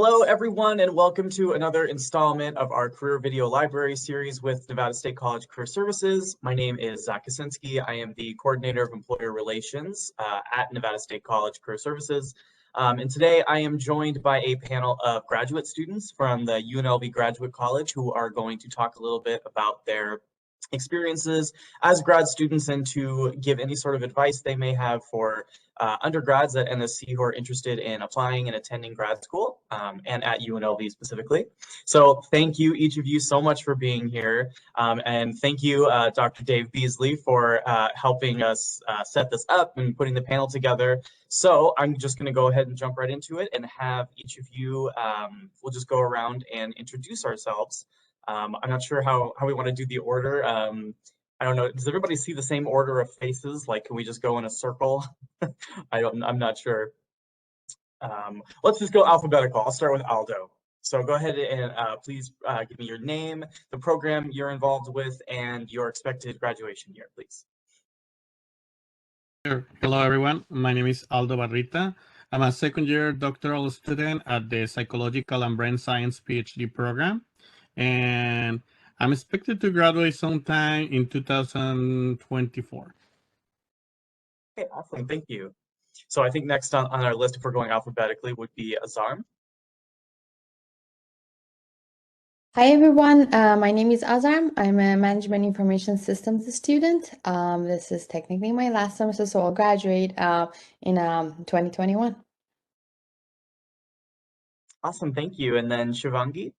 Hello, everyone, and welcome to another installment of our Career Video Library series with Nevada State College Career Services. My name is Zach Kaczynski. I am the Coordinator of Employer Relations at Nevada State College Career Services. And today I am joined by a panel of graduate students from the UNLV Graduate College who are going to talk a little bit about their experiences as grad students and to give any sort of advice they may have for undergrads at NSC who are interested in applying and attending grad school and at UNLV specifically. So thank you, each of you, so much for being here. And thank you, Dr. Dave Beasley, for helping us set this up and putting the panel together. So I'm just going to go ahead and jump right into it and have each of you, we'll just go around and introduce ourselves. I'm not sure how we want to do the order. I don't know. Does everybody see the same order of faces? Like, can we just go in a circle? I'm not sure. Let's just go alphabetical. I'll start with Aldo. So go ahead and please give me your name, the program you're involved with, and your expected graduation year, please. Sure. Hello, everyone. My name is Aldo Barrita. I'm a second-year doctoral student at the Psychological and Brain Science PhD program, and I'm expected to graduate sometime in 2024. Okay, awesome. Thank you. So I think next on our list, if we're going alphabetically, would be Azarm. Hi, everyone. My name is Azarm. I'm a Management Information Systems student. This is technically my last semester, so I'll graduate in 2021. Awesome. Thank you. And then Shivangi.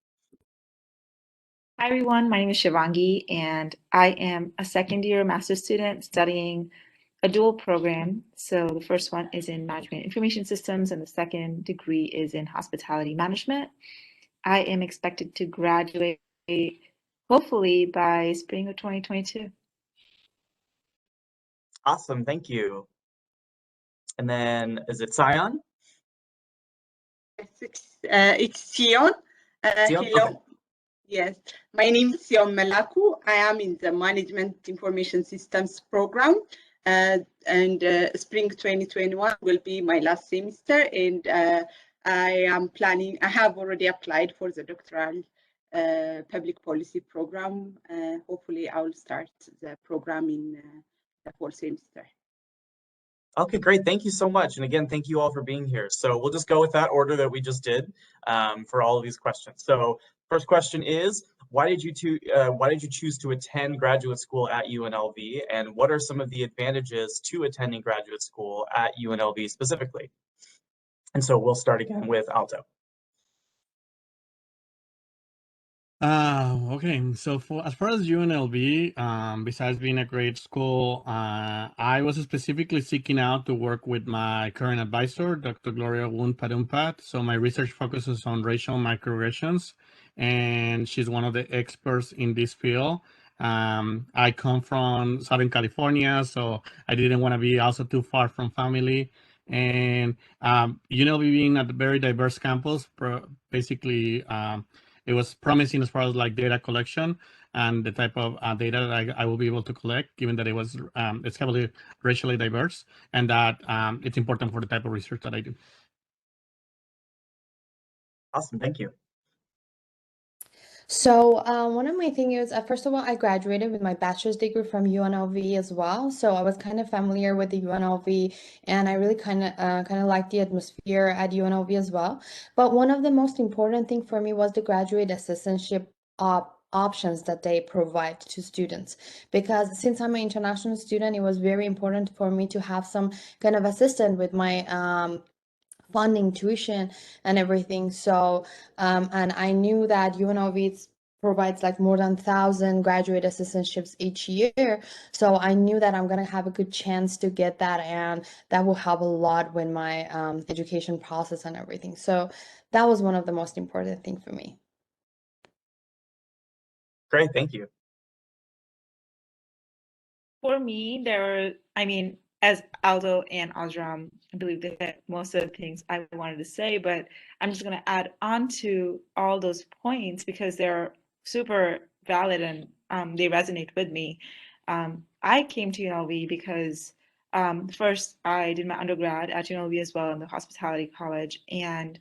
Hi, everyone. My name is Shivangi, and I am a second-year master's student studying a dual program. So the first one is in Management Information Systems, and the second degree is in Hospitality Management. I am expected to graduate hopefully by spring of 2022. Awesome. Thank you. And then is it Sion? It's Sion. Hello. Okay. Yes, my name is Sion Malaku. I am in the Management Information Systems program, and spring 2021 will be my last semester, and I have already applied for the doctoral public policy program. Hopefully I will start the program in the fall semester. Okay, great. Thank you so much. And again, thank you all for being here. So we'll just go with that order that we just did for all of these questions. So first question is, why did you choose to attend graduate school at UNLV? And what are some of the advantages to attending graduate school at UNLV specifically? And so we'll start again with Alto. Okay, so as far as UNLV, besides being a great school, I was specifically seeking out to work with my current advisor, Dr. Gloria Woon Padumpat. So my research focuses on racial microaggressions, and she's one of the experts in this field. I come from Southern California, so I didn't want to be also too far from family. And UNLV being a very diverse campus, basically, it was promising as far as like data collection and the type of data that I will be able to collect, given that it's heavily racially diverse, and that it's important for the type of research that I do. Awesome, thank you. So one of my things is, first of all, I graduated with my bachelor's degree from UNLV as well. So I was kind of familiar with the UNLV, and I really kind of liked the atmosphere at UNLV as well. But one of the most important thing for me was the graduate assistantship options that they provide to students, because since I'm an international student, it was very important for me to have some kind of assistant with my funding, tuition, and everything. So, and I knew that UNLV provides like more than 1,000 graduate assistantships each year. So I knew that I'm gonna have a good chance to get that, and that will help a lot with my education process and everything. So that was one of the most important things for me. Great, thank you. For me, as Aldo and Azram, I believe they said most of the things I wanted to say, but I'm just going to add on to all those points because they're super valid and they resonate with me. I came to UNLV because first I did my undergrad at UNLV as well in the hospitality college, and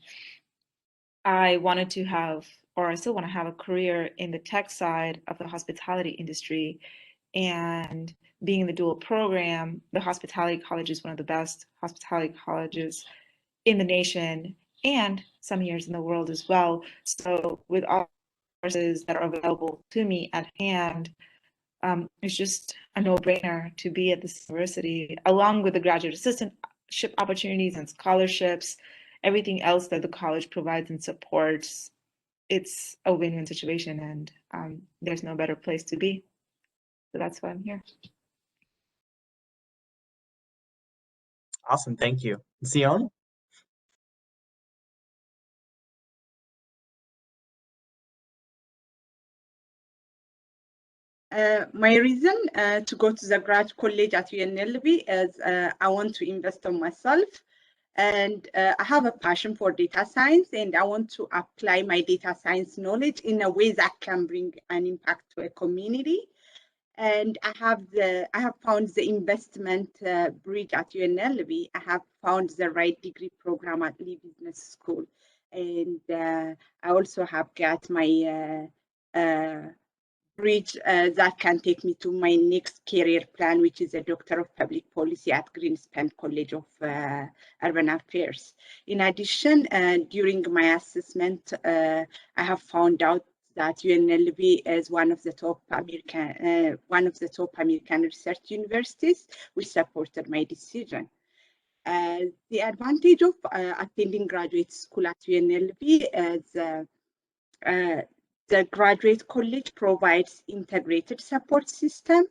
I wanted to have, or I still want to have a career in the tech side of the hospitality industry. And being in the dual program, the hospitality college is one of the best hospitality colleges in the nation and some years in the world as well. So with all the courses that are available to me at hand, it's just a no-brainer to be at this university, along with the graduate assistantship opportunities and scholarships, everything else that the college provides and supports. It's a win-win situation, and there's no better place to be. So that's why I'm here. Awesome, thank you. Sion? My reason to go to the grad college at UNLV is I want to invest on myself, and I have a passion for data science, and I want to apply my data science knowledge in a way that can bring an impact to a community. And I have found the investment bridge at UNLV. I have found the right degree program at Lee Business School, and I also have got my bridge that can take me to my next career plan, which is a Doctor of Public Policy at Greenspan College of Urban Affairs. In addition, during my assessment, I have found out that UNLV is one of the top American research universities, which supported my decision. The advantage of attending graduate school at UNLV is the graduate college provides integrated support system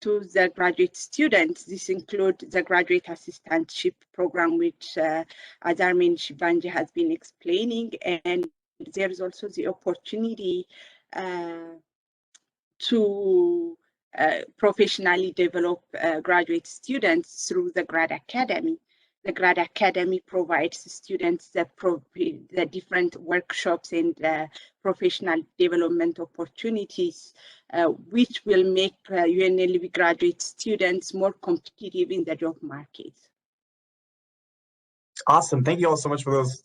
to the graduate students. This includes the graduate assistantship program, which as Armin Shivanji has been explaining, and there's also the opportunity to professionally develop graduate students through the Grad Academy. The Grad Academy provides students the different workshops and professional development opportunities, which will make UNLV graduate students more competitive in the job market. Awesome, thank you all so much for those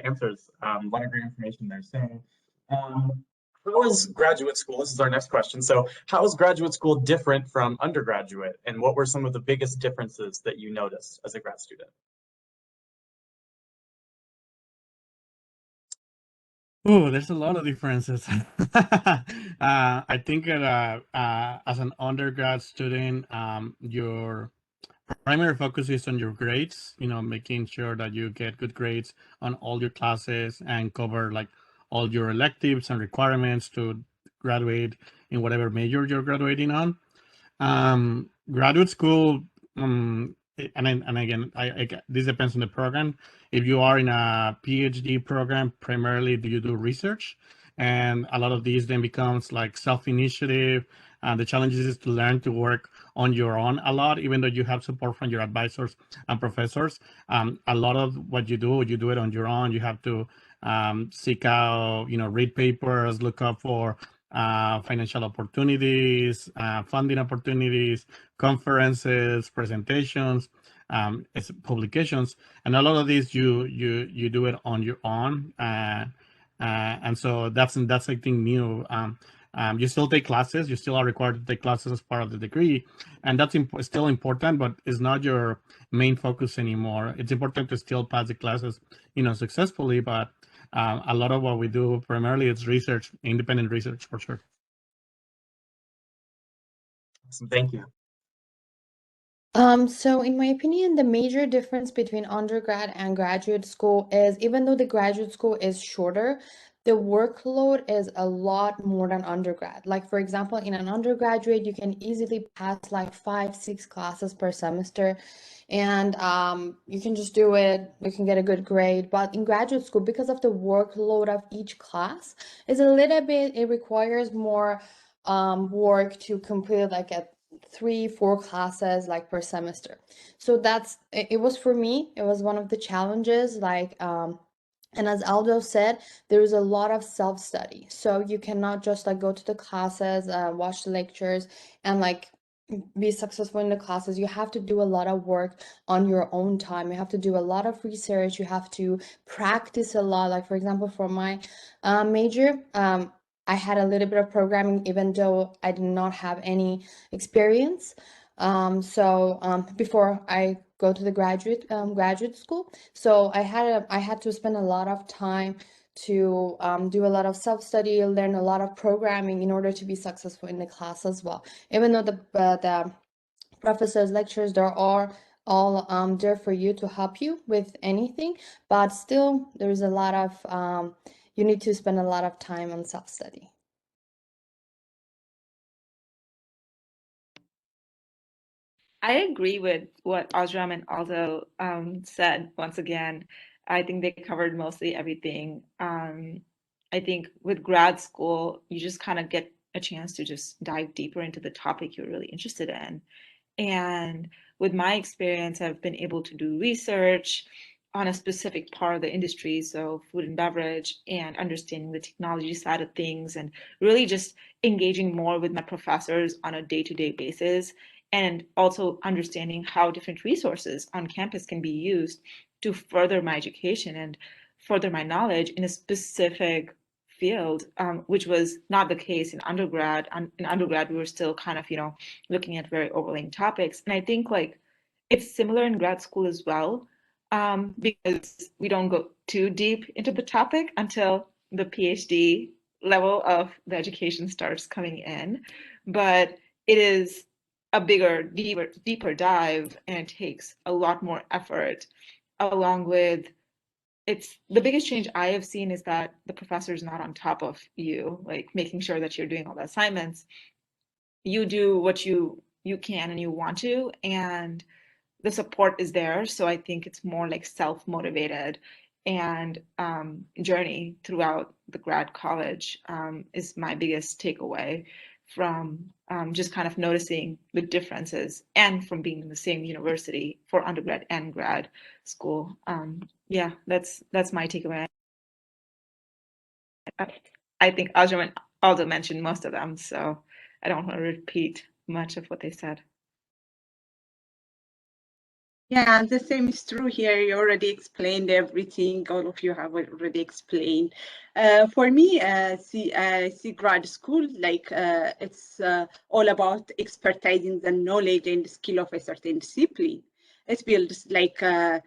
answers. A lot of great information there. So, how is graduate school? This is our next question. So, how is graduate school different from undergraduate, and what were some of the biggest differences that you noticed as a grad student? Oh, there's a lot of differences. I think that as an undergrad student, your primary focus is on your grades, making sure that you get good grades on all your classes and cover like all your electives and requirements to graduate in whatever major you're graduating on. Graduate school, and again, this depends on the program. If you are in a PhD program, primarily you do research, and a lot of these then becomes like self-initiative. The challenge is to learn to work on your own a lot, even though you have support from your advisors and professors. A lot of what you do it on your own. You have to seek out, read papers, look up for financial opportunities, funding opportunities, conferences, presentations, publications, and a lot of these you do it on your own, and so that's I think new. You still take classes. You still are required to take classes as part of the degree, and that's still important, but it's not your main focus anymore. It's important to still pass the classes, successfully, but a lot of what we do primarily is research, independent research for sure. Awesome, thank you. So in my opinion, the major difference between undergrad and graduate school is even though the graduate school is shorter, the workload is a lot more than undergrad. Like for example, in an undergraduate, you can easily pass like 5-6 classes per semester, and you can just do it, you can get a good grade. But in graduate school, because of the workload of each class, is a little bit, it requires more work to complete like a 3-4 classes like per semester. So that's it was for me, it was one of the challenges, like and as Aldo said, there is a lot of self-study, so you cannot just like go to the classes, watch the lectures and like be successful in the classes, you have to do a lot of work on your own time. You have to do a lot of research. You have to practice a lot. Like, for example, for my major, I had a little bit of programming, even though I did not have any experience. Before I go to the graduate school, so I had to spend a lot of time to do a lot of self-study, learn a lot of programming in order to be successful in the class as well. Even though the professors, lecturers, they are all there for you to help you with anything, but still there's a lot of you need to spend a lot of time on self-study. I agree with what Osram and Aldo said. Once again, I think they covered mostly everything. I think with grad school, you just kind of get a chance to just dive deeper into the topic you're really interested in. And with my experience, I've been able to do research on a specific part of the industry, so food and beverage, and understanding the technology side of things, and really just engaging more with my professors on a day-to-day basis, and also understanding how different resources on campus can be used to further my education and further my knowledge in a specific field, which was not the case in undergrad. In undergrad, we were still kind of, looking at very overlaying topics. And I think like it's similar in grad school as well, because we don't go too deep into the topic until the PhD level of the education starts coming in. But it is a bigger, deeper dive, and it takes a lot more effort, along with it's the biggest change I have seen is that the professor is not on top of you, like making sure that you're doing all the assignments. You do what you can and you want to, and the support is there. So I think it's more like self-motivated, and journey throughout the grad college is my biggest takeaway from just kind of noticing the differences, and from being in the same university for undergrad and grad school. Yeah, that's my takeaway. I think Ajam and Aldo mentioned most of them, so I don't want to repeat much of what they said. Yeah, the same is true here. You already explained everything. All of you have already explained. For me, see grad school, like it's all about expertising the knowledge and skill of a certain discipline. It builds like the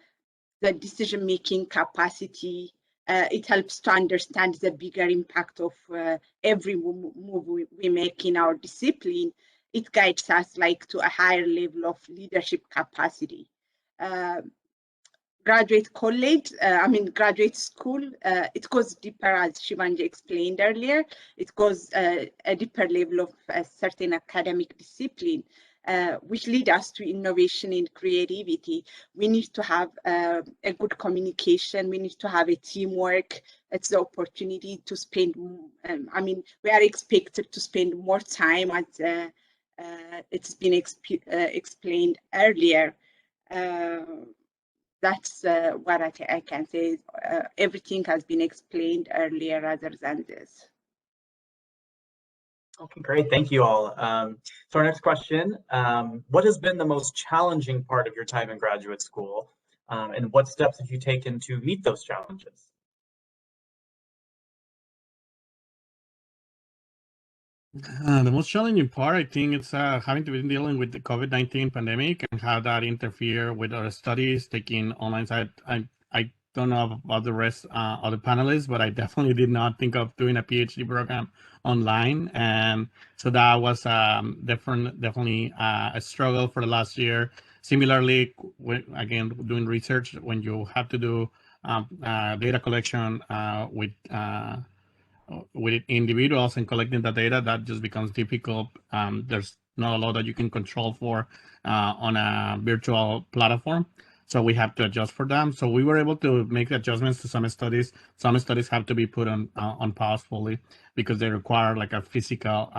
decision-making capacity. It helps to understand the bigger impact of every move we make in our discipline. It guides us like to a higher level of leadership capacity. Graduate college, graduate school, it goes deeper, as Shivangi explained earlier. It goes a deeper level of a certain academic discipline, which lead us to innovation and creativity. We need to have a good communication. We need to have a teamwork. It's the opportunity to spend, we are expected to spend more time, as it's been explained earlier. That's what I can say. Everything has been explained earlier rather than this. Okay, great. Thank you all. So our next question, what has been the most challenging part of your time in graduate school? And what steps have you taken to meet those challenges? The most challenging part, I think, it's having to be dealing with the COVID-19 pandemic and how that interfere with our studies, taking online side. I don't know about the rest of the panelists, but I definitely did not think of doing a PhD program online, and so that was definitely a struggle for the last year. Similarly, again, doing research when you have to do data collection with individuals and collecting the data, that just becomes difficult. There's not a lot that you can control for on a virtual platform. So we have to adjust for them. So we were able to make adjustments to some studies. Some studies have to be put on pause fully because they require like a physical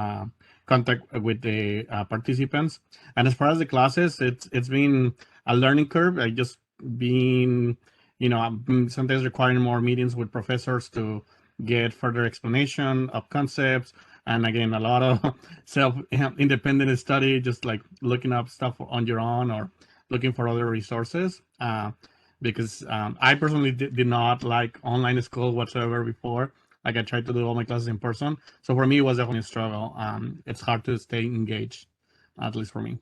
contact with the participants. And as far as the classes, it's been a learning curve. I just been, sometimes requiring more meetings with professors to get further explanation of concepts, And again, a lot of self-independent study, just like looking up stuff on your own or looking for other resources. Because I personally did not like online school whatsoever before. Like I tried to do all my classes in person. So for me, it was definitely a struggle. It's hard to stay engaged, at least for me.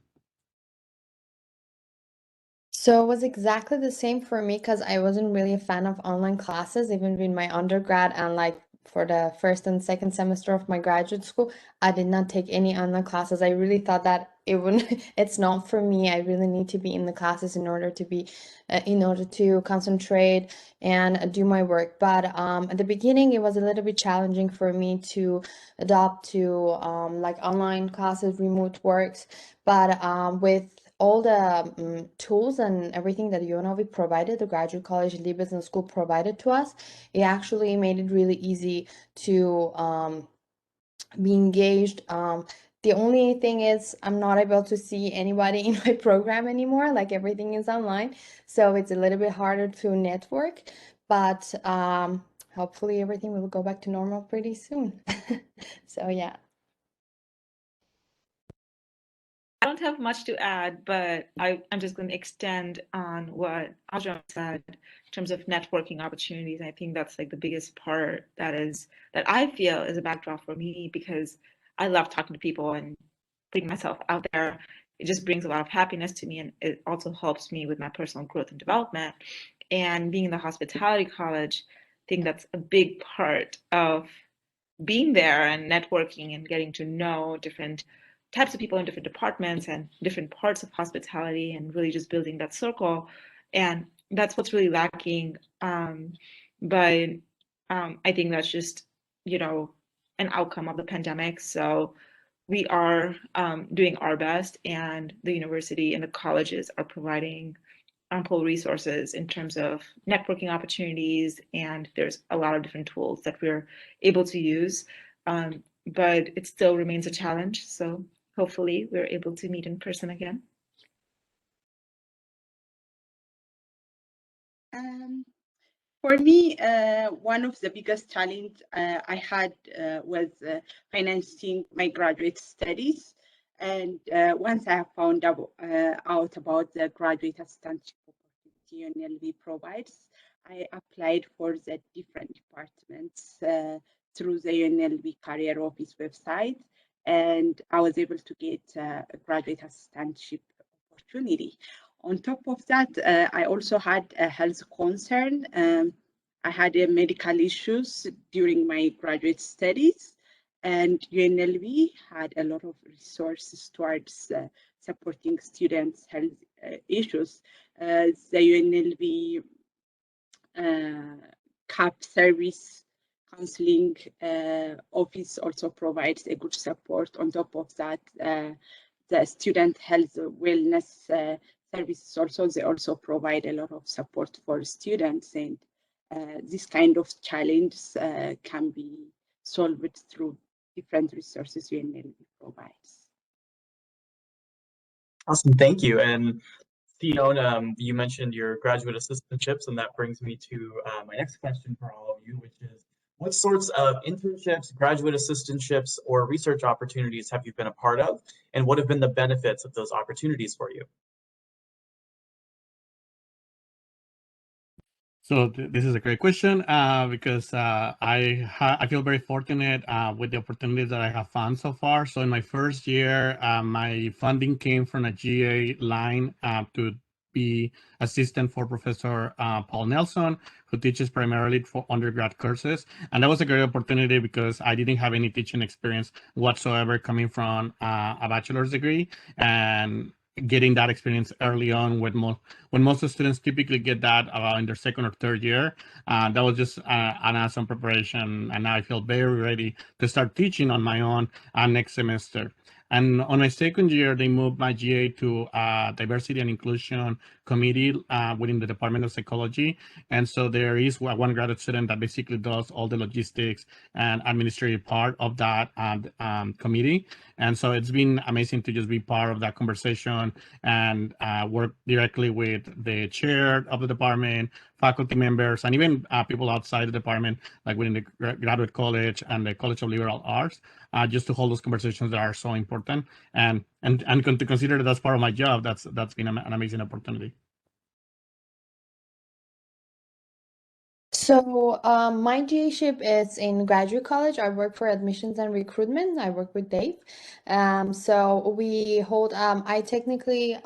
So it was exactly the same for me because I wasn't really a fan of online classes, even in my undergrad and like for the first and second semester of my graduate school, I did not take any online classes. I really thought that it wouldn't, it's not for me. I really need to be in the classes in order to concentrate and do my work. But at the beginning, it was a little bit challenging for me to adopt to like online classes, remote works. But with all the tools and everything that UNLV provided, the graduate college, business school provided to us, it actually made it really easy to be engaged. The only thing is I'm not able to see anybody in my program anymore, like everything is online. So it's a little bit harder to network, but hopefully everything will go back to normal pretty soon. So yeah. I don't have much to add, but I'm just going to extend on what Ajam said in terms of networking opportunities. I think that's like the biggest part that I feel is a backdrop for me, because I love talking to people and putting myself out there. It just brings a lot of happiness to me, and it also helps me with my personal growth and development. And being in the hospitality college, I think that's a big part of being there and networking and getting to know different types of people in different departments and different parts of hospitality, and really just building that circle. And that's what's really lacking. But I think that's just, an outcome of the pandemic. So we are doing our best, and the university and the colleges are providing ample resources in terms of networking opportunities, and there's a lot of different tools that we're able to use, but it still remains a challenge. So hopefully we're able to meet in person again. For me, one of the biggest challenge I had was financing my graduate studies. And once I found out about the graduate assistantship opportunity UNLV provides, I applied for the different departments through the UNLV Career Office website, and I was able to get a graduate assistantship opportunity. On top of that, I also had a health concern. I had medical issues during my graduate studies, and UNLV had a lot of resources towards supporting students' health issues. The UNLV CAP service counseling office also provides a good support. On top of that, the student health wellness services also, they also provide a lot of support for students, and this kind of challenge can be solved through different resources UNLV provides. Awesome, thank you. And Fiona, you mentioned your graduate assistantships, and that brings me to my next question for all of you, which is, what sorts of internships, graduate assistantships, or research opportunities have you been a part of, and what have been the benefits of those opportunities for you? So this is a great question because I feel very fortunate with the opportunities that I have found so far. So in my first year, my funding came from a GA line to be assistant for Professor Paul Nelson, who teaches primarily for undergrad courses. And that was a great opportunity because I didn't have any teaching experience whatsoever coming from a bachelor's degree, and getting that experience early on when most of students typically get that in their second or third year. That was just an awesome preparation, and now I feel very ready to start teaching on my own next semester. And on my second year, they moved my GA to Diversity and Inclusion Committee within the Department of Psychology. And so there is one graduate student that basically does all the logistics and administrative part of that committee. And so it's been amazing to just be part of that conversation and work directly with the chair of the department, faculty members, and even people outside the department, like within the graduate college and the College of Liberal Arts, just to hold those conversations that are so important, and to consider that as part of my job. That's been an amazing opportunity. So my GA-ship is in graduate college. I work for admissions and recruitment. I work with Dave. So we hold, I technically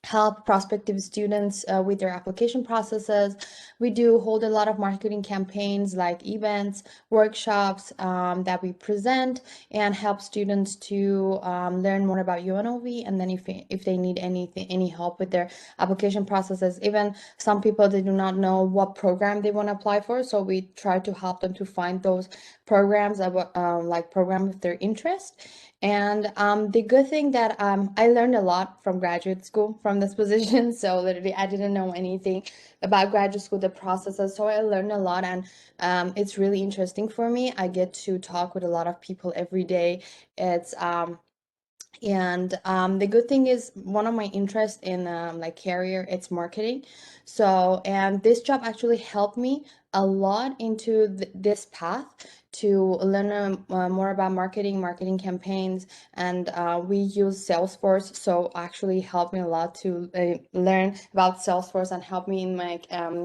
help prospective students with their application processes. We do hold a lot of marketing campaigns like events, workshops that we present and help students to learn more about UNLV. And then if they need any help with their application processes, even some people, they do not know what program they want to apply for. So we try to help them to find those programs like program of their interest. And the good thing that I learned a lot from graduate school from this position. So literally, I didn't know anything about graduate school, the processes. So I learned a lot, and it's really interesting for me. I get to talk with a lot of people every day. It's the good thing is one of my interests in like career, it's marketing. So, and this job actually helped me a lot into this path to learn more about marketing campaigns, and we use Salesforce. So actually helped me a lot to learn about Salesforce and help me in my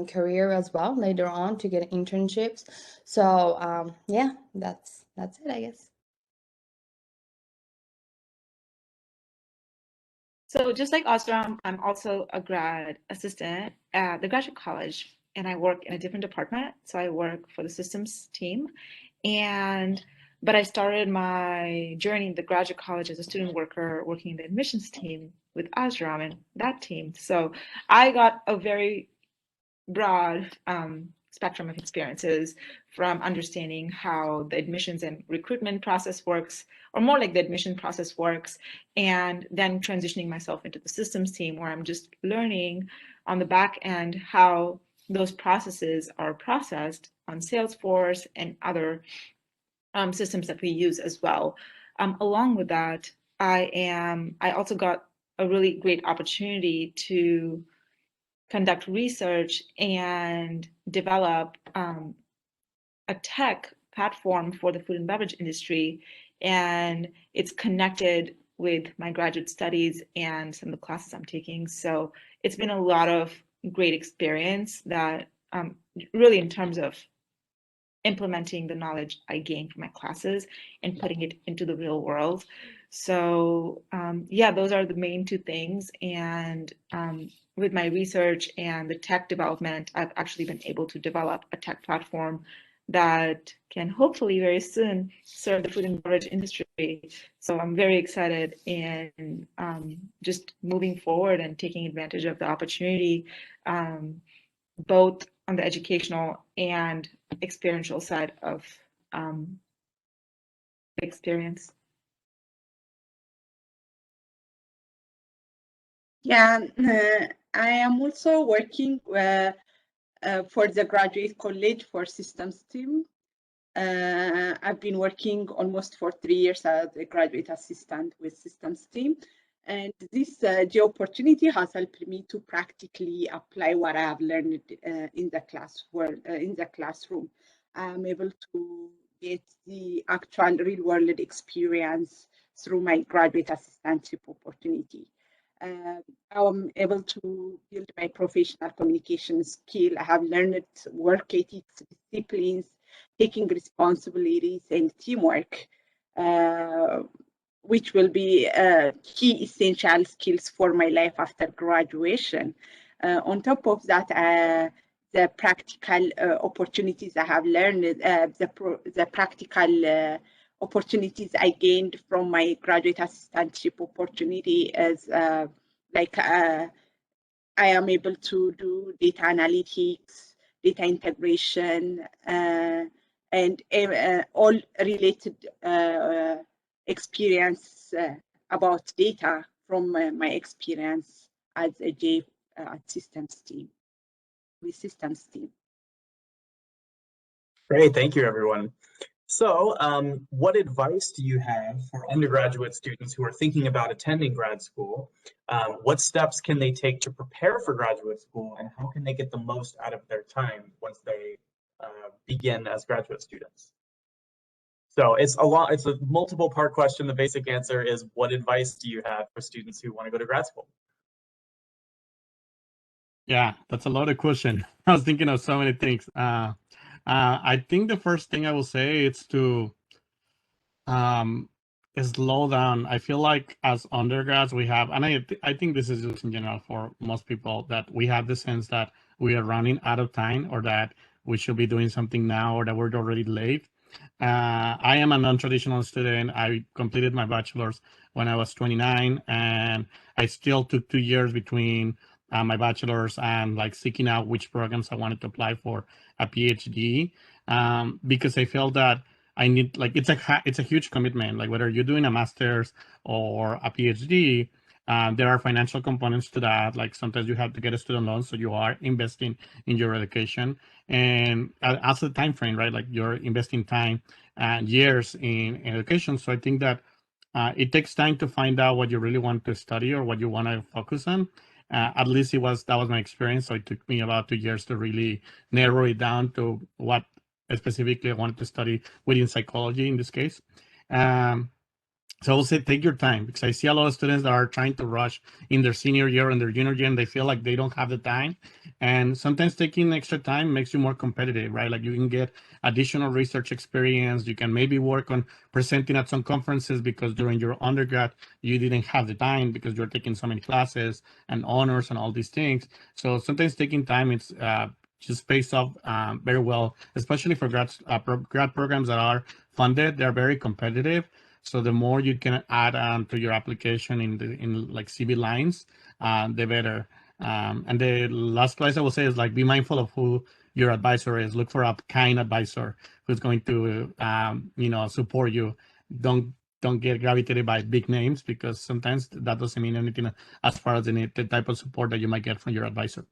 career as well later on to get internships. So yeah, that's it, I guess. So just like Osram, I'm also a grad assistant at the graduate college, and I work in a different department. So I work for the systems team, but I started my journey in the graduate college as a student worker, working in the admissions team with Osram and that team. So I got a very broad spectrum of experiences, from understanding how the admissions and recruitment process works, or more like the admission process works, and then transitioning myself into the systems team, where I'm just learning on the back end how those processes are processed on Salesforce and other systems that we use as well. Along with that, I also got a really great opportunity to conduct research and develop a tech platform for the food and beverage industry. And it's connected with my graduate studies and some of the classes I'm taking. So it's been a lot of great experience that really in terms of implementing the knowledge I gained from my classes and putting it into the real world. So yeah, those are the main two things. And with my research and the tech development, I've actually been able to develop a tech platform that can hopefully very soon serve the food and beverage industry. So I'm very excited in just moving forward and taking advantage of the opportunity, both on the educational and experiential side of experience. Yeah, I am also working for the graduate college for systems team. I've been working almost for 3 years as a graduate assistant with systems team. And this job opportunity has helped me to practically apply what I have learned in the classroom. I'm able to get the actual real world experience through my graduate assistantship opportunity. I'm able to build my professional communication skill. I have learned work ethics, disciplines, taking responsibilities, and teamwork, which will be key essential skills for my life after graduation. On top of that, the practical opportunities I have learned, the practical opportunities I gained from my graduate assistantship opportunity is I am able to do data analytics, data integration, and all related experience about data from my experience as a J systems team, with systems team. Great, thank you, everyone. So, what advice do you have for undergraduate students who are thinking about attending grad school? What steps can they take to prepare for graduate school, and how can they get the most out of their time once they begin as graduate students? So it's a multiple part question. The basic answer is, what advice do you have for students who want to go to grad school? Yeah, that's a loaded question. I was thinking of so many things. I think the first thing I will say is to um, slow down. I feel like as undergrads we have, and I think this is just in general for most people, that we have the sense that we are running out of time, or that we should be doing something now, or that we're already late. I am a non-traditional student. I completed my bachelor's when I was 29, and I still took 2 years between my bachelor's and like seeking out which programs I wanted to apply for a PhD, because I felt that I need, like, it's a huge commitment. Like whether you're doing a master's or a PhD, there are financial components to that. Like sometimes you have to get a student loan, so you are investing in your education, and also the time frame, right? Like you're investing time and years in education. So I think that it takes time to find out what you really want to study or what you want to focus on. At least that was my experience. So it took me about 2 years to really narrow it down to what specifically I wanted to study within psychology in this case. So I will say take your time, because I see a lot of students that are trying to rush in their senior year and their junior year, and they feel like they don't have the time. And sometimes taking extra time makes you more competitive, right? Like you can get additional research experience. You can maybe work on presenting at some conferences, because during your undergrad, you didn't have the time because you're taking so many classes and honors and all these things. So sometimes taking time, it's just pays off very well, especially for grad programs that are funded. They're very competitive. So the more you can add on to your application in like CV lines, the better. And the last place I will say is, like, be mindful of who your advisor is. Look for a kind advisor who's going to support you. Don't get gravitated by big names, because sometimes that doesn't mean anything as far as the type of support that you might get from your advisor.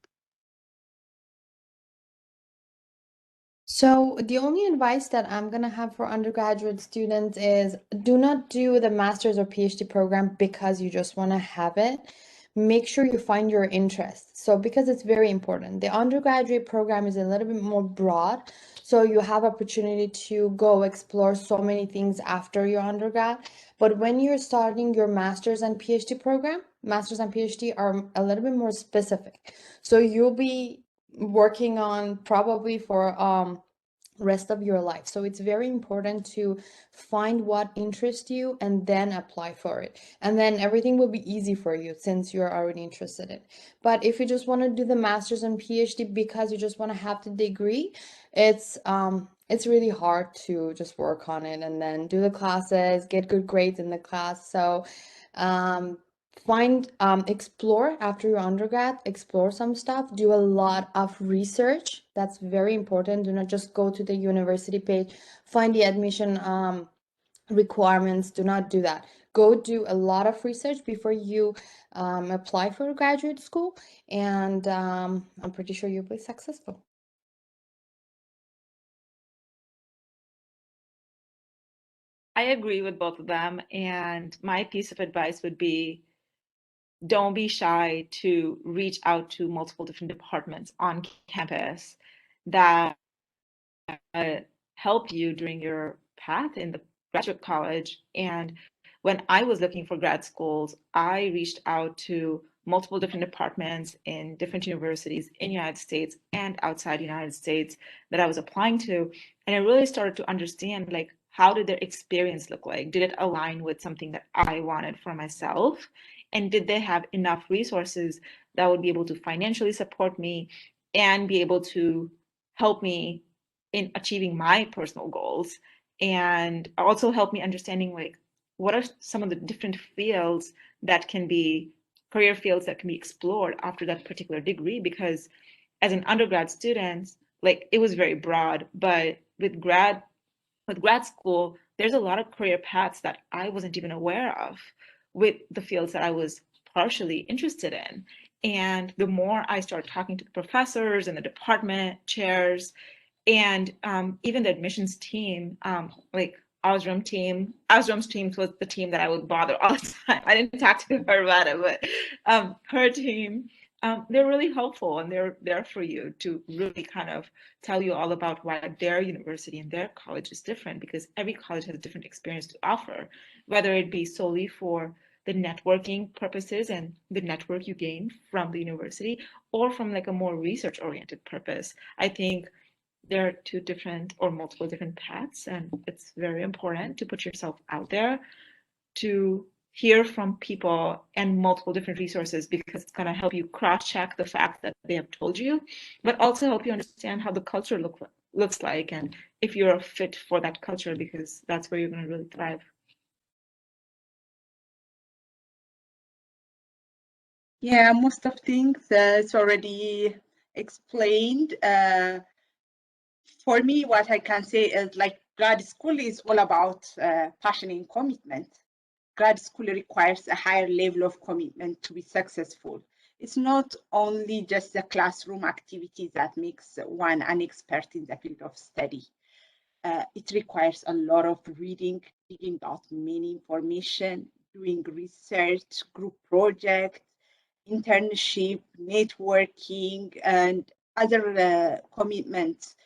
So the only advice that I'm gonna have for undergraduate students is, do not do the master's or PhD program because you just want to have it. Make sure you find your interest. So because it's very important. The undergraduate program is a little bit more broad, so you have opportunity to go explore so many things after your undergrad. But when you're starting your master's and PhD program, master's and PhD are a little bit more specific. So you'll be working on probably for rest of your life. So it's very important to find what interests you and then apply for it. And then everything will be easy for you since you're already interested in. But if you just want to do the master's and PhD because you just want to have the degree, it's really hard to just work on it and then do the classes, get good grades in the class. So explore after your undergrad, explore some stuff, do a lot of research. That's very important. Do not just go to the university page, find the admission requirements. Do not do that. Go do a lot of research before you apply for graduate school, and I'm pretty sure you'll be successful. I agree with both of them. And my piece of advice would be, don't be shy to reach out to multiple different departments on campus that helped you during your path in the graduate college. And when I was looking for grad schools, I reached out to multiple different departments in different universities in the United States and outside the United States that I was applying to. And I really started to understand, like, how did their experience look like? Did it align with something that I wanted for myself? And did they have enough resources that would be able to financially support me and be able to help me in achieving my personal goals, and also help me understanding, like, what are some of the different fields that can be career fields that can be explored after that particular degree. Because as an undergrad student, like, it was very broad, but with grad school, there's a lot of career paths that I wasn't even aware of with the fields that I was partially interested in. And the more I started talking to the professors and the department chairs, And even the admissions team, like Osram's team was the team that I would bother all the time. I didn't talk to her about it, but her team, they're really helpful, and they're there for you to really kind of tell you all about why their university and their college is different, because every college has a different experience to offer, whether it be solely for the networking purposes and the network you gain from the university, or from like a more research oriented purpose. I think there are two different or multiple different paths, and it's very important to put yourself out there to hear from people and multiple different resources, because it's going to help you cross-check the facts that they have told you, but also help you understand how the culture looks like, and if you're a fit for that culture, because that's where you're going to really thrive. Yeah, most of things it's already explained. For me, what I can say is like grad school is all about passion and commitment. Grad school requires a higher level of commitment to be successful. It's not only just the classroom activity that makes one an expert in the field of study. It requires a lot of reading, digging out many information, doing research, group projects, internship, networking, and other commitments.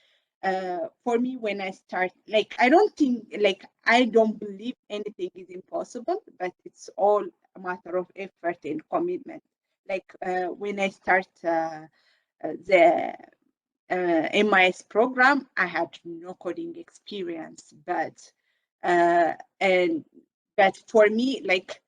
For me, when I start, like, I don't believe anything is impossible, but it's all a matter of effort and commitment. Like when I start the MIS program, I had no coding experience, but for me, like,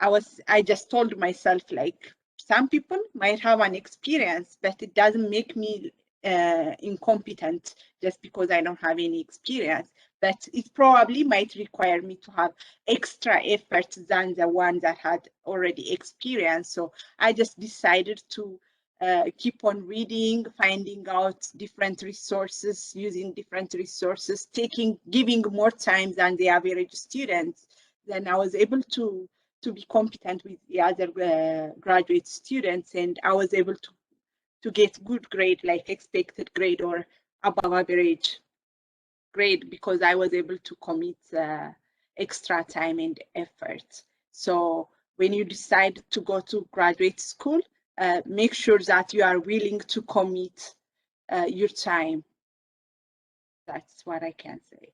I just told myself, like, some people might have an experience, but it doesn't make me incompetent just because I don't have any experience. But it probably might require me to have extra effort than the one that had already experience. So I just decided to keep on reading, finding out different resources, using different resources, giving more time than the average students. Then I was able to be competent with the other graduate students, and I was able to get good grade, like expected grade or above average grade, because I was able to commit extra time and effort. So when you decide to go to graduate school, make sure that you are willing to commit your time. That's what I can say.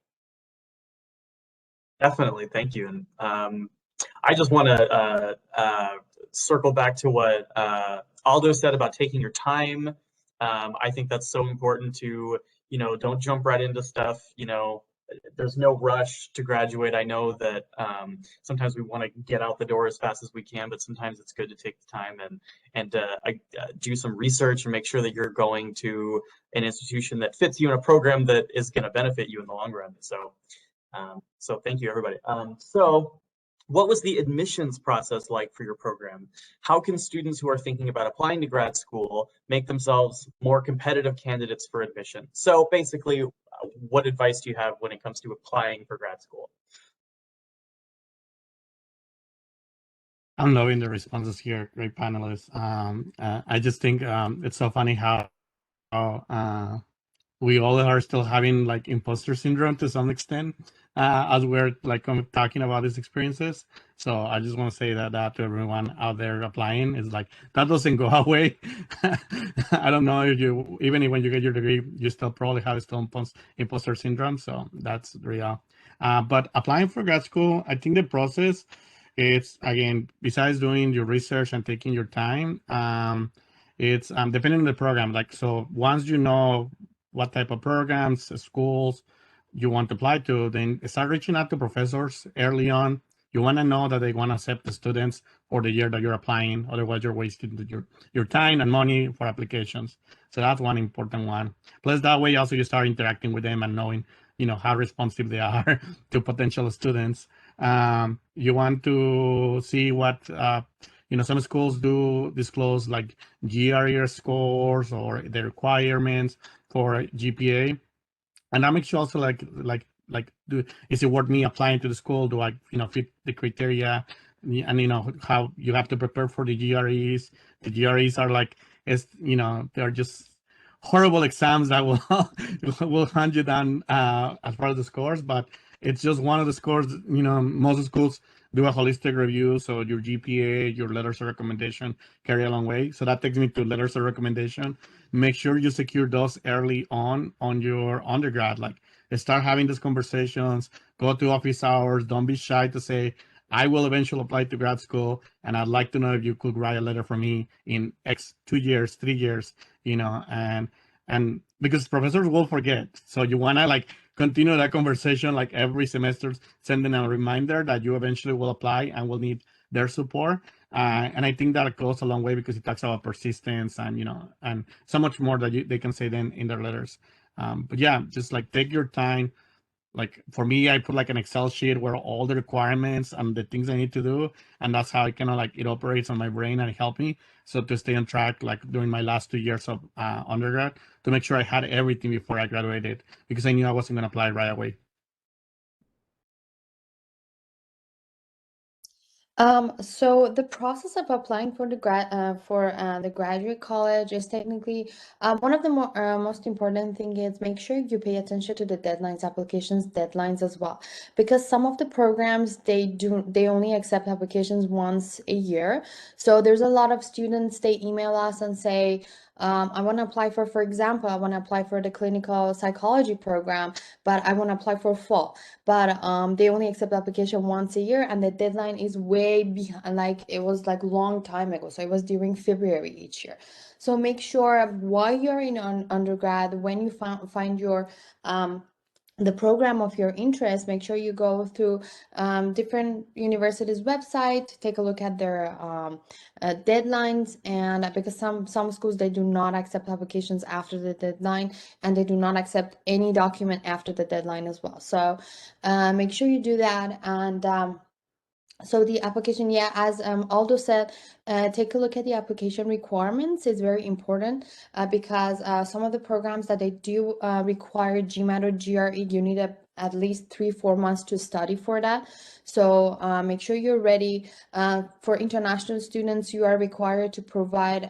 Definitely, thank you. And I just want to circle back to what Aldo said about taking your time. I think that's so important to, don't jump right into stuff. There's no rush to graduate. I know that sometimes we want to get out the door as fast as we can, but sometimes it's good to take the time and do some research and make sure that you're going to an institution that fits you in a program that is going to benefit you in the long run. So thank you, everybody. So what was the admissions process like for your program? How can students who are thinking about applying to grad school make themselves more competitive candidates for admission? So basically, what advice do you have when it comes to applying for grad school? I'm loving the responses here, great panelists. I just think it's so funny how we all are still having like imposter syndrome to some extent as we're like talking about these experiences. So I just want to say that to everyone out there applying is like, that doesn't go away. I don't know if even when you get your degree, you still probably have imposter syndrome. So that's real. But applying for grad school, I think the process, it's, again, besides doing your research and taking your time, it's depending on the program. Like, so once you know what type of programs, schools you want to apply to, then start reaching out to professors early on. You want to know that they want to accept the students for the year that you're applying. Otherwise, you're wasting your time and money for applications. So that's one important one. Plus, that way also you start interacting with them and knowing, how responsive they are to potential students. You want to see what, some schools do disclose like GRE scores or the requirements for GPA, and that makes you also like is it worth me applying to the school? Do I fit the criteria? And how you have to prepare for the GREs. The GREs are like, they're just horrible exams that will will hunt you down as far as the scores, but it's just one of the scores. You know, most schools do a holistic review, so your GPA, your letters of recommendation carry a long way. So that takes me to letters of recommendation. Make sure you secure those early on your undergrad. Like, start having these conversations, go to office hours. Don't be shy to say, I will eventually apply to grad school, and I'd like to know if you could write a letter for me in X 2 years, 3 years, you know, and because professors will forget. So you want to like continue that conversation like every semester, sending a reminder that you eventually will apply and will need their support. And I think that goes a long way because it talks about persistence and, you know, and so much more that they can say then in their letters. But yeah, just like take your time. Like for me, I put like an Excel sheet where all the requirements and the things I need to do, and that's how it kind of like it operates on my brain and it helped me. So to stay on track, like during my last 2 years of undergrad, to make sure I had everything before I graduated, because I knew I wasn't going to apply right away. So the process of applying for the graduate college is technically one of the most important thing is make sure you pay attention to the deadlines, applications deadlines as well, because some of the programs they only accept applications once a year. So there's a lot of students, they email us and say, I want to apply for example, I want to apply for the clinical psychology program, but I want to apply for fall. But they only accept application once a year, and the deadline is way behind. Like it was like long time ago, so it was during February each year. So make sure while you're in undergrad, when you find your the program of your interest, make sure you go through different universities' website, take a look at their deadlines, and because some schools, they do not accept applications after the deadline, and they do not accept any document after the deadline as well. So make sure you do that. And so the application, yeah, as Aldo said, take a look at the application requirements. It's very important because some of the programs that they do require GMAT or GRE, you need at least 3-4 months to study for that. So make sure you're ready. For international students, you are required to provide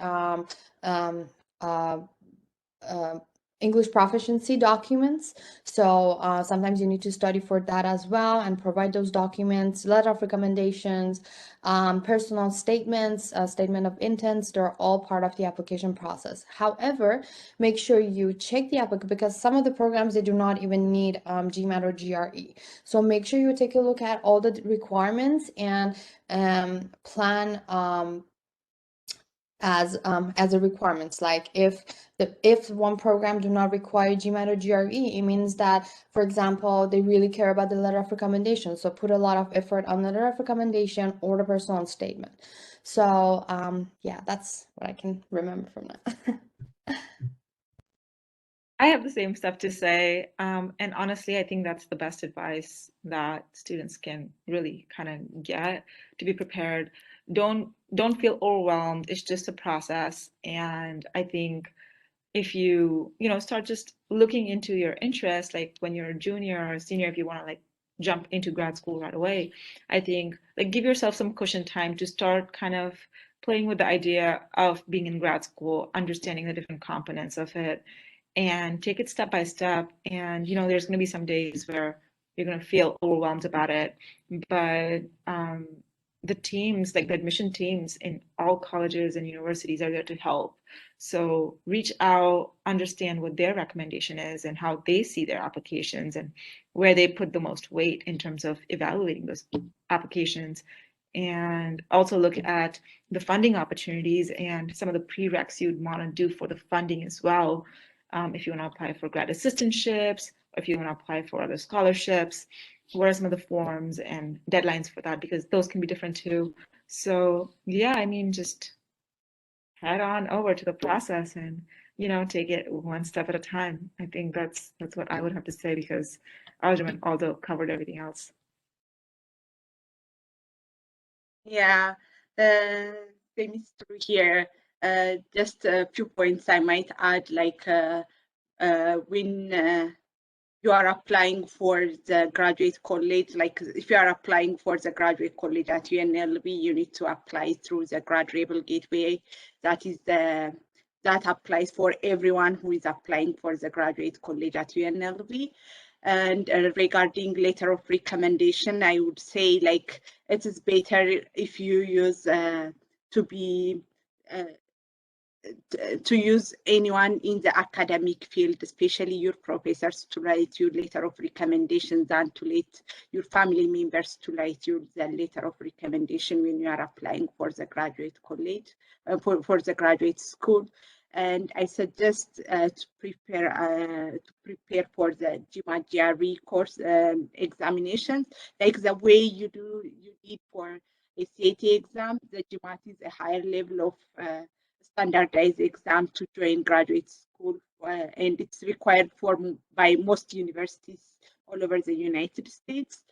English proficiency documents. So sometimes you need to study for that as well and provide those documents, letter of recommendations, personal statements, statement of intents. They're all part of the application process. However, make sure you check the application, because some of the programs, they do not even need GMAT or GRE. So make sure you take a look at all the requirements and plan as a requirements. Like if one program do not require GMAT or GRE, it means that, for example, they really care about the letter of recommendation, so put a lot of effort on the letter of recommendation or the personal statement. So yeah, that's what I can remember from that. I have the same stuff to say, and honestly, I think that's the best advice that students can really kind of get to be prepared. Don't feel overwhelmed. It's just a process, and I think if you start just looking into your interest, like when you're a junior or senior, if you want to like jump into grad school right away, I think like give yourself some cushion time to start kind of playing with the idea of being in grad school, understanding the different components of it, and take it step by step. And there's going to be some days where you're going to feel overwhelmed about it, but the teams, like the admission teams in all colleges and universities, are there to help. So reach out, understand what their recommendation is and how they see their applications and where they put the most weight in terms of evaluating those applications. And also look at the funding opportunities and some of the prereqs you'd want to do for the funding as well. If you want to apply for grad assistantships, or if you want to apply for other scholarships, what are some of the forms and deadlines for that? Because those can be different too. So yeah, I mean, just head on over to the process and take it one step at a time. I think that's what I would have to say, because Arjun also covered everything else. Yeah, same is true here. Just a few points I might add, like when you are applying for the graduate college, like if you are applying for the graduate college at UNLV, you need to apply through the Grad Rebel Gateway. That is the that applies for everyone who is applying for the graduate college at UNLV. And regarding letter of recommendation, I would say like it is better if you use to use anyone in the academic field, especially your professors, to write your letter of recommendation than to let your family members to write the letter of recommendation when you are applying for the graduate college, for the graduate school. And I suggest to prepare for the GMAT GRE course examinations, like the way you did for a CAT exam. The GMAT is a higher level of standardized exam to join graduate school, and it's required by most universities all over the United States.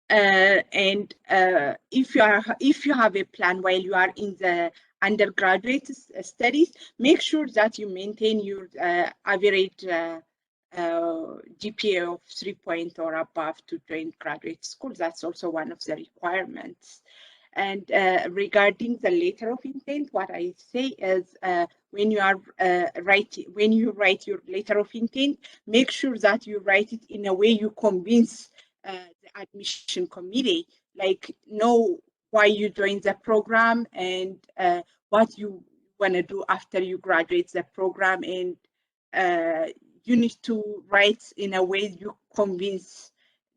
And if you have a plan while you are in the undergraduate studies, make sure that you maintain your average GPA of 3 or above to join graduate school. That's also one of the requirements. And regarding the letter of intent, what I say is when you write your letter of intent, make sure that you write it in a way you convince the admission committee, like know why you joined the program and what you want to do after you graduate the program, and you need to write in a way you convince.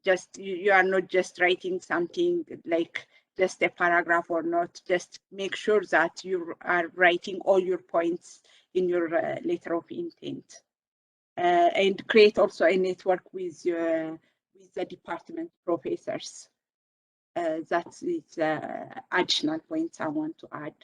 Just you are not just writing something like just a paragraph or not. Just make sure that you are writing all your points in your letter of intent, and create also a network with the department professors. That's additional points I want to add.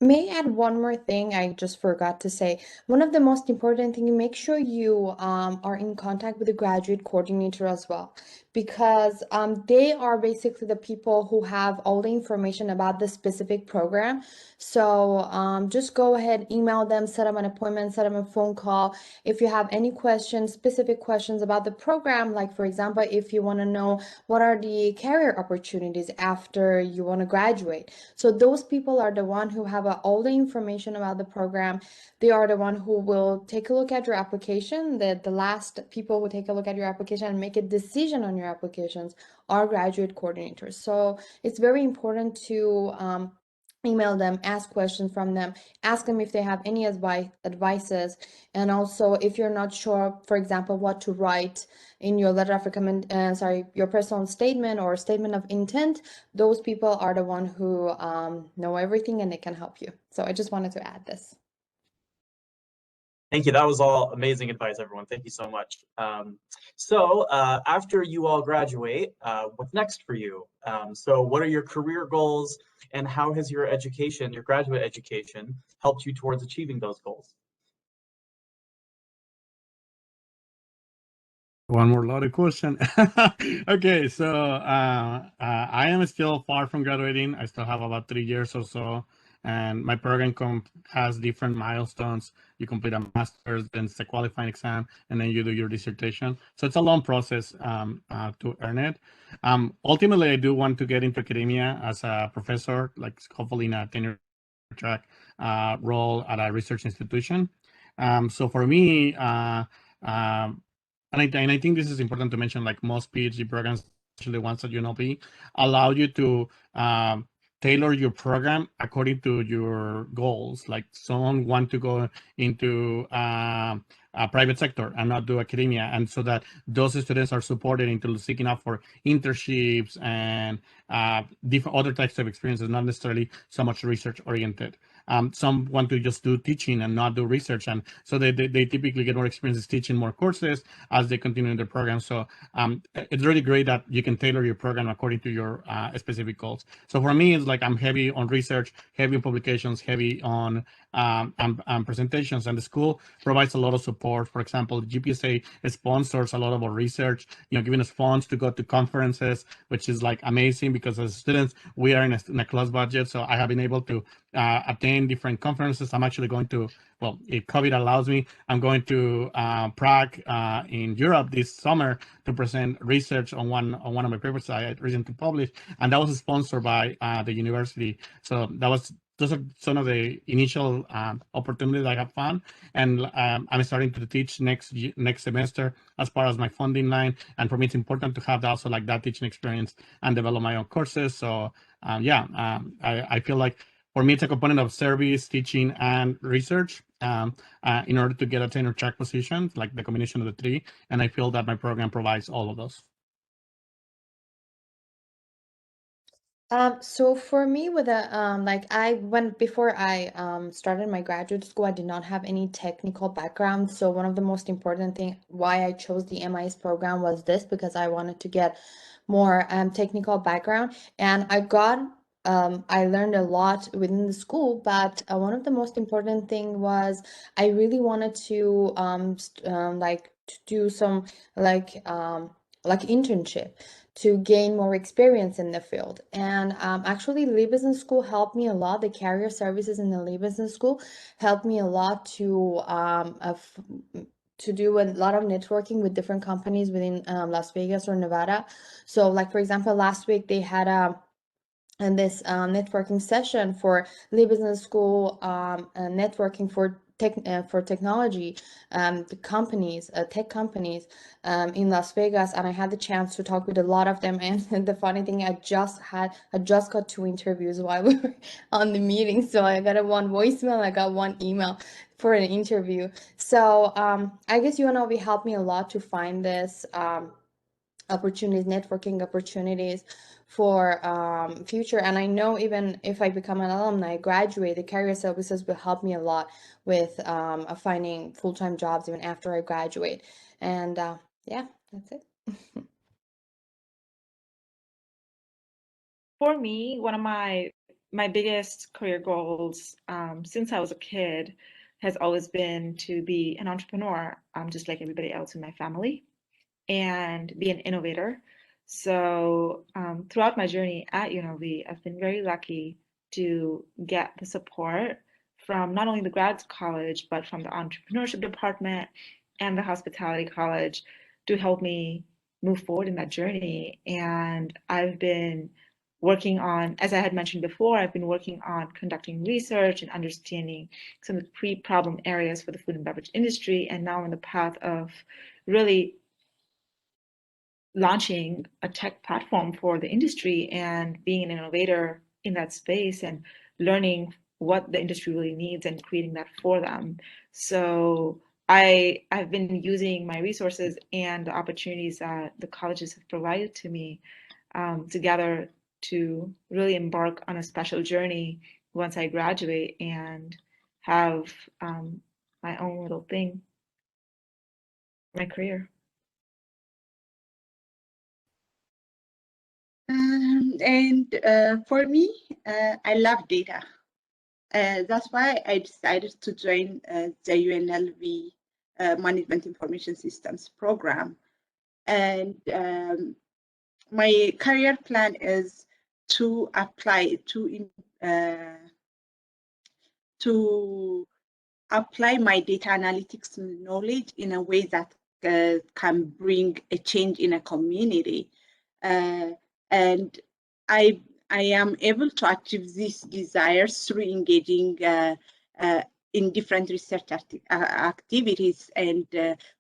May I add one more thing I just forgot to say. One of the most important thing, make sure you are in contact with the graduate coordinator as well, because they are basically the people who have all the information about the specific program. So just go ahead, email them, set up an appointment, set up a phone call. If you have any questions, specific questions about the program, like for example, if you want to know what are the career opportunities after you want to graduate. So those people are the one who have all the information about the program. They are the one who will take a look at your application. The last people who take a look at your application and make a decision on your applications are graduate coordinators. So it's very important to email them, ask questions from them, ask them if they have any advices. And also, if you're not sure, for example, what to write in your letter of your personal statement or statement of intent, those people are the one who know everything and they can help you. So I just wanted to add this. Thank you. That was all amazing advice, everyone. Thank you so much. So after you all graduate, what's next for you? So what are your career goals, and how has your education, your graduate education, helped you towards achieving those goals? One more loaded question. Okay, so I am still far from graduating. I still have about 3 years or so, and my program has different milestones. You complete a master's, then it's a qualifying exam, and then you do your dissertation. So it's a long process to earn it. Ultimately, I do want to get into academia as a professor, like hopefully in a tenure track role at a research institution. So for me, and I think this is important to mention, like most PhD programs, especially the ones at UNLV, allow you to tailor your program according to your goals. Like some want to go into a private sector and not do academia, and so that those students are supported into seeking out for internships and different other types of experiences, not necessarily so much research oriented. Some want to just do teaching and not do research, and so they typically get more experiences teaching more courses as they continue in their program. So it's really great that you can tailor your program according to your specific goals. So for me, it's like I'm heavy on research, heavy on publications, heavy on presentations, and the school provides a lot of support. For example, GPSA sponsors a lot of our research, giving us funds to go to conferences, which is like amazing because as students, we are in a close budget. So I have been able to attend different conferences. I'm actually going to, well, if COVID allows me, I'm going to Prague in Europe this summer to present research on one of my papers I recently published, and that was sponsored by the university. So that was those are some of the initial opportunities I have found, and I'm starting to teach next semester as part of my funding line. And for me, it's important to have also like that teaching experience and develop my own courses. So I feel like for me, it's a component of service, teaching, and research in order to get a tenure track position, like the combination of the three. And I feel that my program provides all of those. So for me, with before I started my graduate school, I did not have any technical background. So one of the most important thing why I chose the MIS program was this, because I wanted to get more technical background, and I learned a lot within the school, but one of the most important thing was I really wanted to do some internship to gain more experience in the field. And actually, Lee Business School helped me a lot. The career services in the Lee Business School helped me a lot to do a lot of networking with different companies within Las Vegas or Nevada. So like, for example, last week they had this networking session for Lee Business School, networking for technology, the companies, tech companies in Las Vegas, and I had the chance to talk with a lot of them. And the funny thing, I just got 2 interviews while we were on the meeting. So I got one voicemail, I got 1 email for an interview. So I guess UNLV helped me a lot to find this opportunities, networking opportunities for future. And I know even if I become an alumni, graduate, the career services will help me a lot with finding full-time jobs even after I graduate. And yeah, that's it. For me, one of my biggest career goals since I was a kid has always been to be an entrepreneur, just like everybody else in my family, and be an innovator. So throughout my journey at UNLV, I've been very lucky to get the support from not only the grad college, but from the entrepreneurship department and the hospitality college to help me move forward in that journey. And I've been working on, as I had mentioned before, I've been working on conducting research and understanding some of the pre-problem areas for the food and beverage industry, and now on the path of really launching a tech platform for the industry and being an innovator in that space and learning what the industry really needs and creating that for them. So I've been using my resources and the opportunities that the colleges have provided to me together to really embark on a special journey once I graduate and have my own little thing, my career. For me, I love data. That's why I decided to join the UNLV Management Information Systems program. And my career plan is to apply my data analytics knowledge in a way that can bring a change in a community. And I am able to achieve these desires through engaging in different research activities, and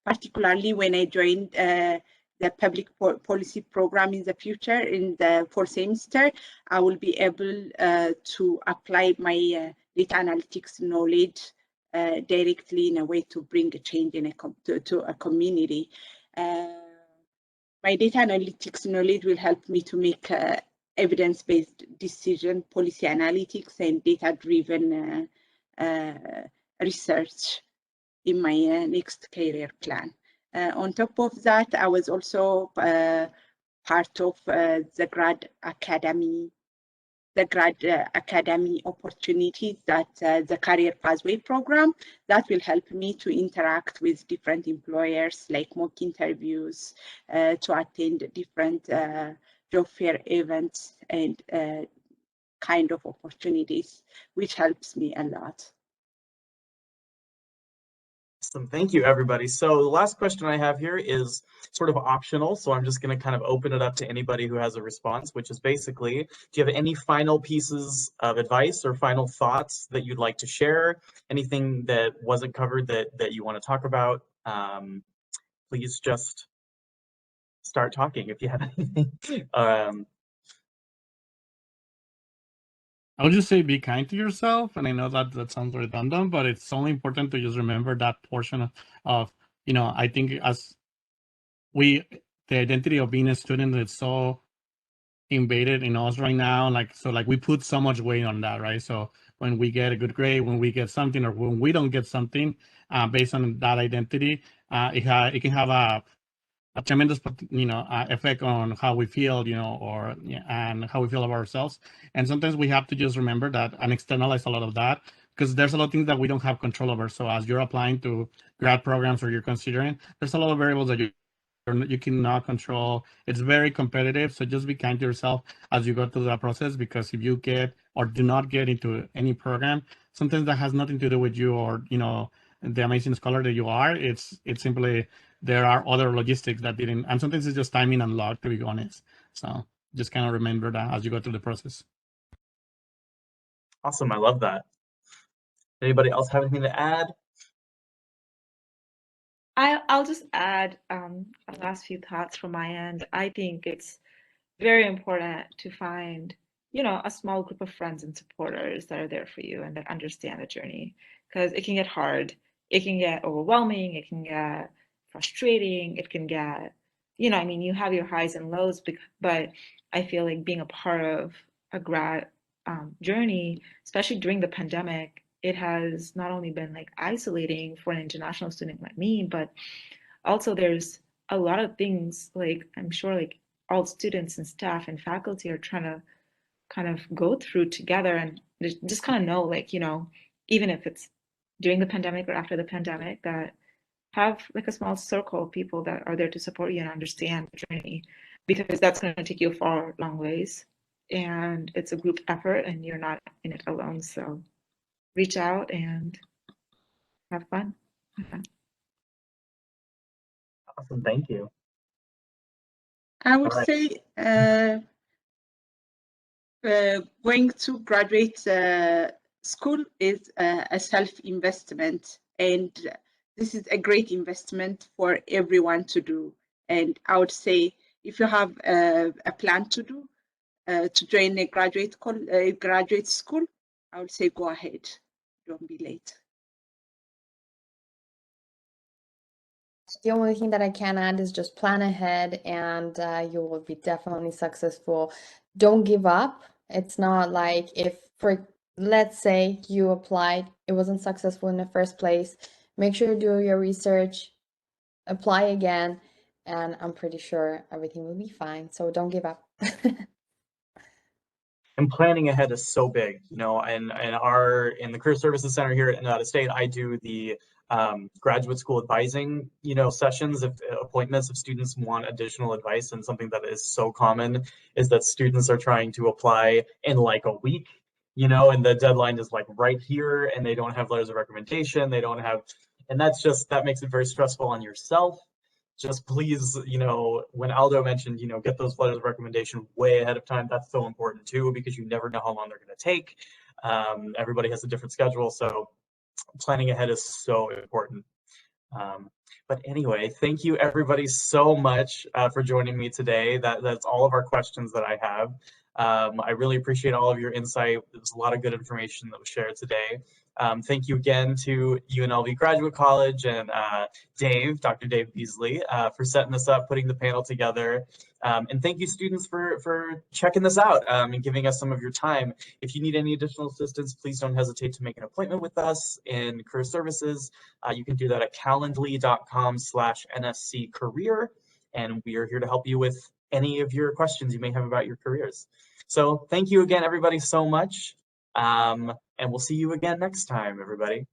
particularly when I joined the public policy program in the future, in the 4th semester, I will be able to apply my data analytics knowledge directly in a way to bring a change in to a community. My data analytics knowledge will help me to make evidence-based decision, policy analytics, and data-driven research in my next career plan. On top of that, I was also part of the grad academy opportunities that the career pathway program that will help me to interact with different employers, like mock interviews, to attend different job fair events and kind of opportunities, which helps me a lot. Awesome. Thank you, everybody. So the last question I have here is sort of optional. So I'm just going to kind of open it up to anybody who has a response, which is basically, do you have any final pieces of advice or final thoughts that you'd like to share? Anything that wasn't covered that you want to talk about? Please just start talking if you have anything. I would just say be kind to yourself. And I know that sounds redundant, but it's only important to just remember that portion of I think the identity of being a student is so invaded in us right now. So we put so much weight on that, right? So when we get a good grade, when we get something, or when we don't get something, based on that identity, it can have a tremendous, effect on how we feel, and how we feel about ourselves. And sometimes we have to just remember that and externalize a lot of that, because there's a lot of things that we don't have control over. So as you're applying to grad programs or you're considering, there's a lot of variables that you cannot control. It's very competitive. So just be kind to yourself as you go through that process, because if you get or do not get into any program, sometimes that has nothing to do with you or, the amazing scholar that you are. It's simply there are other logistics that didn't, and sometimes it's just timing and luck, to be honest. So just kind of remember that as you go through the process. Awesome. I love that. Anybody else have anything to add? I'll just add a last few thoughts from my end. I think it's very important to find, a small group of friends and supporters that are there for you and that understand the journey, because it can get hard. It can get overwhelming. It can get frustrating. It can get, you have your highs and lows, but I feel like being a part of a grad journey, especially during the pandemic, it has not only been like isolating for an international student like me, but also there's a lot of things, like I'm sure like all students and staff and faculty are trying to kind of go through together, and just kind of know, like, even if it's during the pandemic or after the pandemic, that have like a small circle of people that are there to support you and understand the journey, because that's going to take you a far long ways, and it's a group effort and you're not in it alone. So reach out and have fun. Awesome. Thank you. I would All right. say going to graduate school is a self-investment, and this is a great investment for everyone to do. And I would say, if you have a plan to join a graduate school, I would say go ahead. Don't be late. The only thing that I can add is just plan ahead, and you will be definitely successful. Don't give up. It's not like let's say you applied, it wasn't successful in the first place. Make sure you do your research, apply again, and I'm pretty sure everything will be fine. So don't give up. And planning ahead is so big, in the Career Services Center here at Nevada State, I do the graduate school advising, sessions, if appointments, if students want additional advice. And something that is so common is that students are trying to apply in like a week, and the deadline is like right here, and they don't have letters of recommendation. They don't have, and that makes it very stressful on yourself. Just please, when Aldo mentioned, get those letters of recommendation way ahead of time. That's so important too, because you never know how long they're going to take. Everybody has a different schedule, so planning ahead is so important. But anyway, thank you everybody so much for joining me today. That's all of our questions that I have. I really appreciate all of your insight. There's a lot of good information that was shared today. Thank you again to UNLV Graduate College and Dr. Dave Beasley, for setting this up, putting the panel together. And thank you, students, for checking this out and giving us some of your time. If you need any additional assistance, please don't hesitate to make an appointment with us in Career Services. You can do that at calendly.com/NSC Career, and we are here to help you with any of your questions you may have about your careers. So thank you again, everybody, so much. And we'll see you again next time, everybody.